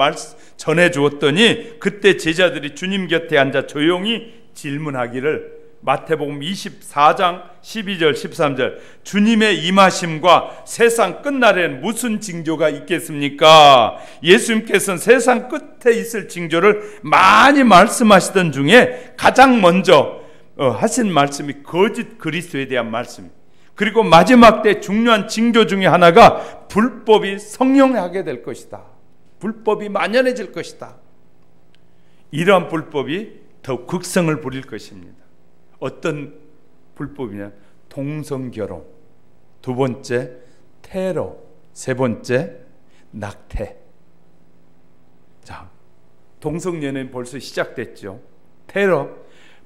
전해 주었더니 그때 제자들이 주님 곁에 앉아 조용히 질문하기를, 마태복음 24장 12절 13절, 주님의 임하심과 세상 끝날에는 무슨 징조가 있겠습니까? 예수님께서는 세상 끝에 있을 징조를 많이 말씀하시던 중에 가장 먼저 하신 말씀이 거짓 그리스도에 대한 말씀입니다. 그리고 마지막 때 중요한 징조 중에 하나가 불법이 성령하게 될 것이다. 불법이 만연해질 것이다. 이러한 불법이 더욱 극성을 부릴 것입니다. 어떤 불법이냐? 동성결혼, 두 번째 테러, 세 번째 낙태. 자, 동성연애는 벌써 시작됐죠. 테러,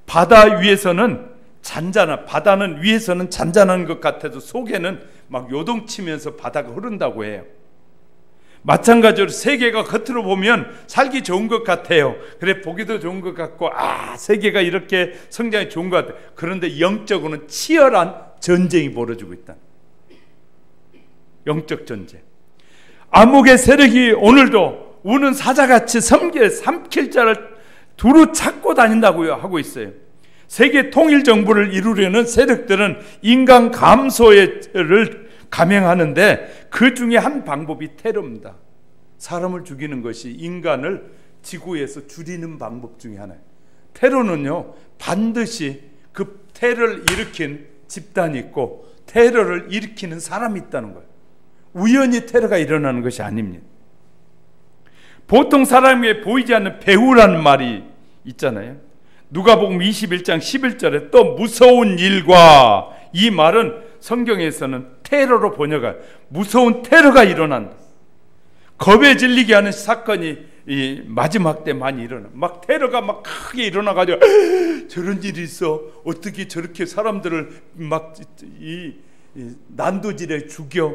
바다 위에서는 바다는 위에서는 잔잔한 것 같아도 속에는 막 요동치면서 바다가 흐른다고 해요. 마찬가지로 세계가 겉으로 보면 살기 좋은 것 같아요. 그래, 보기도 좋은 것 같고, 세계가 이렇게 성장이 좋은 것 같아요. 그런데 영적으로는 치열한 전쟁이 벌어지고 있다. 영적 전쟁. 암흑의 세력이 오늘도 우는 사자같이 삼킬 자를 두루 찾고 다닌다고요 하고 있어요. 세계 통일 정부를 이루려는 세력들은 인간 감소를 감행하는데 그 중에 한 방법이 테러입니다. 사람을 죽이는 것이 인간을 지구에서 줄이는 방법 중에 하나예요. 테러는요, 반드시 그 테러를 일으킨 집단이 있고 테러를 일으키는 사람이 있다는 거예요. 우연히 테러가 일어나는 것이 아닙니다. 보통 사람에게 보이지 않는 배후라는 말이 있잖아요. 누가복음 21장 11절에 또 무서운 일과, 이 말은 성경에서는 테러로 번역해요. 무서운 테러가 일어난다. 겁에 질리게 하는 사건이 이 마지막 때 많이 일어나. 막 테러가 막 크게 일어나가지고 저런 일이 있어. 어떻게 저렇게 사람들을 막 이 난도질에 죽여.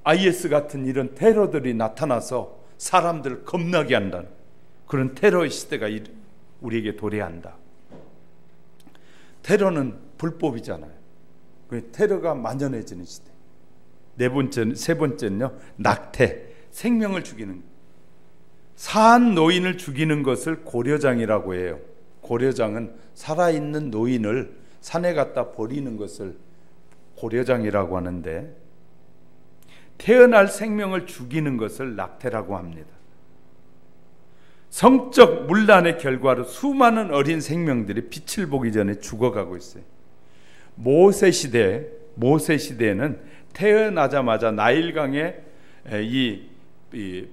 IS 같은 이런 테러들이 나타나서 사람들을 겁나게 한다는 그런 테러의 시대가 우리에게 도래한다. 테러는 불법이잖아요. 테러가 만연해지는 시대. 세 번째는요, 낙태, 생명을 죽이는, 사한 노인을 죽이는 것을 고려장이라고 해요. 고려장은 살아있는 노인을 산에 갖다 버리는 것을 고려장이라고 하는데, 태어날 생명을 죽이는 것을 낙태라고 합니다. 성적 문란의 결과로 수많은 어린 생명들이 빛을 보기 전에 죽어가고 있어요. 모세 시대에는 태어나자마자 나일강에 이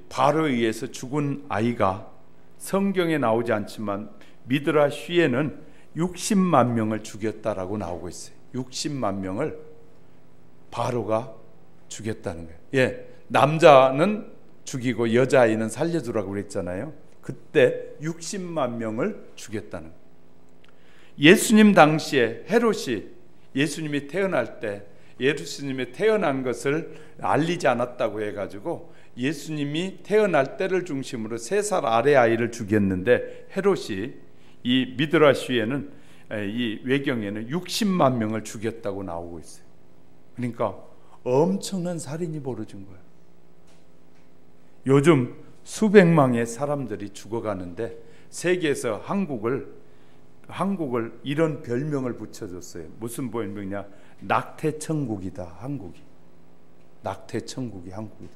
바로에 의해서 죽은 아이가 성경에 나오지 않지만 미드라쉬에는 60만 명을 죽였다라고 나오고 있어요. 60만 명을 바로가 죽였다는 거예요. 예, 남자는 죽이고 여자아이는 살려주라고 그랬잖아요. 그때 60만 명을 죽였다는 거예요. 예수님 당시에 헤롯이 예수님이 태어날 때 예수님이 태어난 것을 알리지 않았다고 해가지고 예수님이 태어날 때를 중심으로 3살 아래 아이를 죽였는데, 헤롯이 이 미드라쉬에는 이 외경에는 60만 명을 죽였다고 나오고 있어요. 그러니까 엄청난 살인이 벌어진 거예요. 요즘 수백만의 사람들이 죽어가는데 세계에서 한국을 이런 별명을 붙여줬어요. 무슨 별명이냐? 낙태천국이다. 한국이. 낙태천국이 한국이다.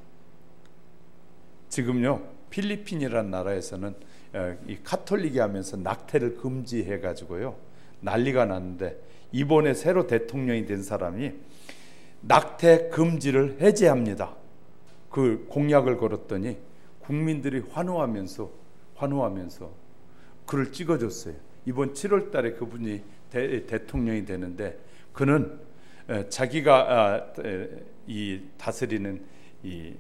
지금요, 필리핀이라는 나라에서는 이 카톨릭이 하면서 낙태를 금지해가지고요 난리가 났는데, 이번에 새로 대통령이 된 사람이 낙태 금지를 해제합니다. 그 공약을 걸었더니 국민들이 환호하면서 그를 찍어줬어요. 이번 7월 달에 그분이 대통령이 되는데, 그는 자기가 이 다스리는 이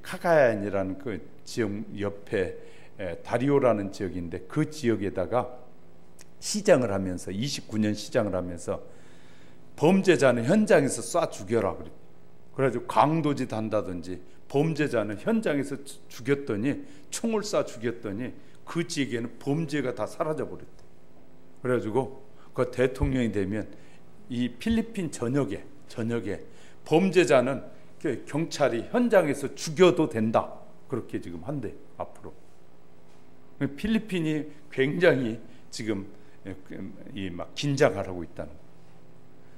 카가얀이라는 그 지역 옆에 다리오라는 지역인데, 그 지역에다가 시장을 하면서 29년 시장을 하면서 범죄자는 현장에서 쏴 죽여라 그래. 그래가지고 강도짓 한다든지 범죄자는 현장에서 죽였더니, 총을 쏴 죽였더니 그 지역에는 범죄가 다 사라져 버렸대. 그래가지고 그 대통령이 되면 이 필리핀 전역에 범죄자는 경찰이 현장에서 죽여도 된다. 그렇게 지금 한대 앞으로. 필리핀이 굉장히 지금 막 긴장을 하고 있다는 거예요.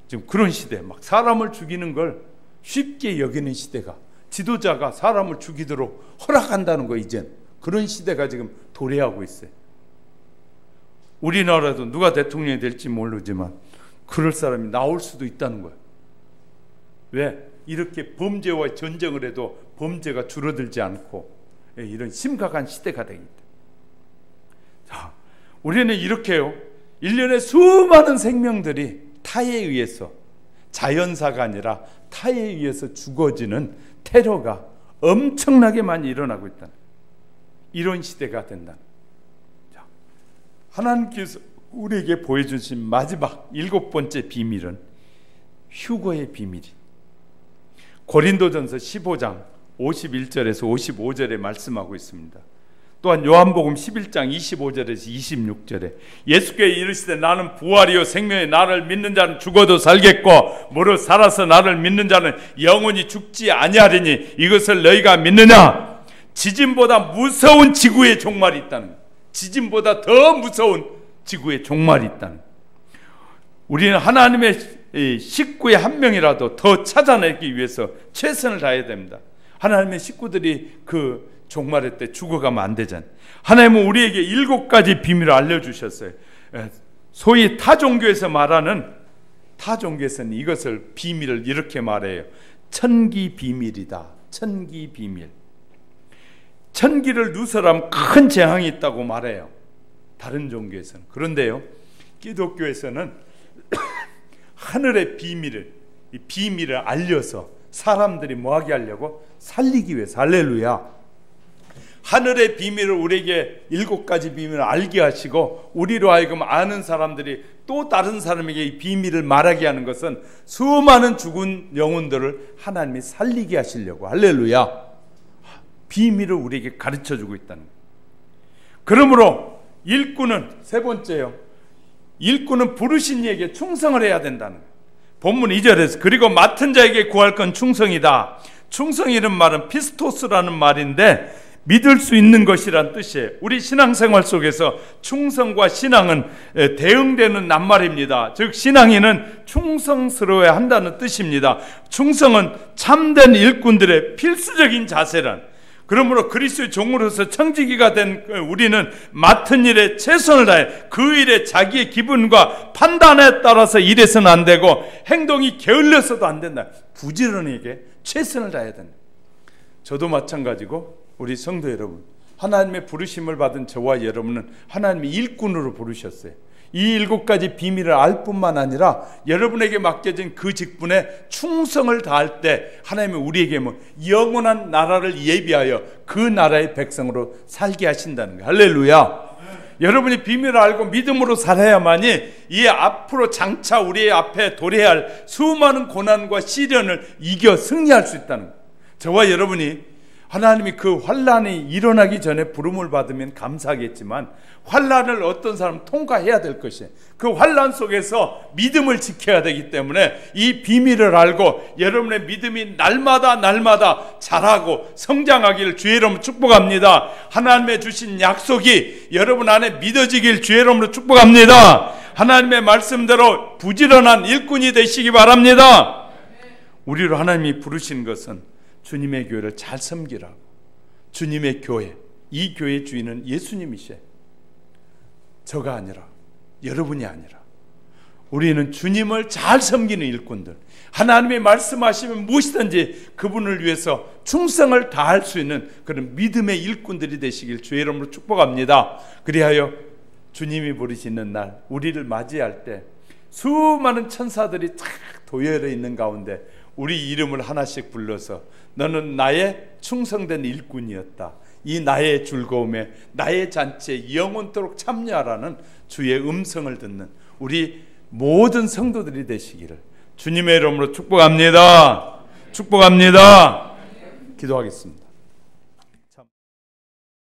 지금 그런 시대, 막 사람을 죽이는 걸 쉽게 여기는 시대가, 지도자가 사람을 죽이도록 허락한다는 거, 이젠 그런 시대가 지금 도래하고 있어요. 우리나라도 누가 대통령이 될지 모르지만 그럴 사람이 나올 수도 있다는 거예요. 왜? 이렇게 범죄와 전쟁을 해도 범죄가 줄어들지 않고 이런 심각한 시대가 되겠다. 자, 우리는 이렇게요, 1년에 수많은 생명들이 타에 의해서, 자연사가 아니라 타에 의해서 죽어지는 테러가 엄청나게 많이 일어나고 있다는, 이런 시대가 된다는. 자, 하나님께서 우리에게 보여주신 마지막 7번째 비밀은 휴거의 비밀이, 고린도전서 15장 51절에서 55절에 말씀하고 있습니다. 또한 요한복음 11장 25절에서 26절에 예수께 이르시되 나는 부활이요 생명이 나를 믿는 자는 죽어도 살겠고 무릇 살아서 나를 믿는 자는 영원히 죽지 아니하리니 이것을 너희가 믿느냐? 지진보다 무서운 지구의 종말이 있다는 거예요. 지진보다 더 무서운 지구의 종말이 있다는 거예요. 우리는 하나님의 식구의 한 명이라도 더 찾아내기 위해서 최선을 다해야 됩니다. 하나님의 식구들이 그 종말의 때 죽어가면 안 되잖아요. 하나님은 우리에게 7가지 비밀을 알려주셨어요. 소위 타종교에서 말하는, 타종교에서는 이것을 비밀을 이렇게 말해요. 천기 비밀이다. 천기 비밀. 천기를 누설하면 큰 재앙이 있다고 말해요. 다른 종교에서는. 그런데요, 기독교에서는 하늘의 비밀을, 이 비밀을 알려서 사람들이 뭐하게 하려고? 살리기 위해서. 할렐루야. 하늘의 비밀을 우리에게 7가지 비밀을 알게 하시고 우리로 하여금 아는 사람들이 또 다른 사람에게 이 비밀을 말하게 하는 것은 수많은 죽은 영혼들을 하나님이 살리게 하시려고. 할렐루야. 비밀을 우리에게 가르쳐주고 있다는 거예요. 그러므로 일꾼은, 세 번째요, 일꾼은 부르신 이에게 충성을 해야 된다는 거예요. 본문 2절에서 그리고 맡은 자에게 구할 건 충성이다. 충성이라는 말은 피스토스라는 말인데 믿을 수 있는 것이란 뜻이에요. 우리 신앙생활 속에서 충성과 신앙은 대응되는 낱말입니다. 즉 신앙인은 충성스러워야 한다는 뜻입니다. 충성은 참된 일꾼들의 필수적인 자세란. 그러므로 그리스도의 종으로서 청지기가 된 우리는 맡은 일에 최선을 다해 그 일에 자기의 기분과 판단에 따라서 일해서는 안 되고 행동이 게을러서도 안 된다. 부지런하게 최선을 다해야 된다. 저도 마찬가지고 우리 성도 여러분, 하나님의 부르심을 받은 저와 여러분은 하나님의 일꾼으로 부르셨어요. 이 7가지 비밀을 알 뿐만 아니라 여러분에게 맡겨진 그 직분에 충성을 다할 때 하나님은 우리에게 영원한 나라를 예비하여 그 나라의 백성으로 살게 하신다는 거예요. 할렐루야. 여러분이 비밀을 알고 믿음으로 살아야만이 이 앞으로 장차 우리 앞에 도래해야 할 수많은 고난과 시련을 이겨 승리할 수 있다는 거예요. 저와 여러분이 하나님이 그 환난이 일어나기 전에 부름을 받으면 감사하겠지만 환난을 어떤 사람은 통과해야 될 것이에요. 그 환난 속에서 믿음을 지켜야 되기 때문에 이 비밀을 알고 여러분의 믿음이 날마다 자라고 성장하기를 주의 이름으로 축복합니다. 하나님의 주신 약속이 여러분 안에 믿어지길 주의 이름으로 축복합니다. 하나님의 말씀대로 부지런한 일꾼이 되시기 바랍니다. 우리를 하나님이 부르신 것은 주님의 교회를 잘 섬기라고. 주님의 교회, 이 교회의 주인은 예수님이셔요. 저가 아니라, 여러분이 아니라 우리는 주님을 잘 섬기는 일꾼들, 하나님의 말씀하시면 무엇이든지 그분을 위해서 충성을 다할 수 있는 그런 믿음의 일꾼들이 되시길 주의 이름으로 축복합니다. 그리하여 주님이 부르시는 날 우리를 맞이할 때 수많은 천사들이 쫙 도열해 있는 가운데 우리 이름을 하나씩 불러서 너는 나의 충성된 일꾼이었다. 이 나의 즐거움에, 나의 잔치에 영원토록 참여하라는 주의 음성을 듣는 우리 모든 성도들이 되시기를 주님의 이름으로 축복합니다. 축복합니다. 기도하겠습니다.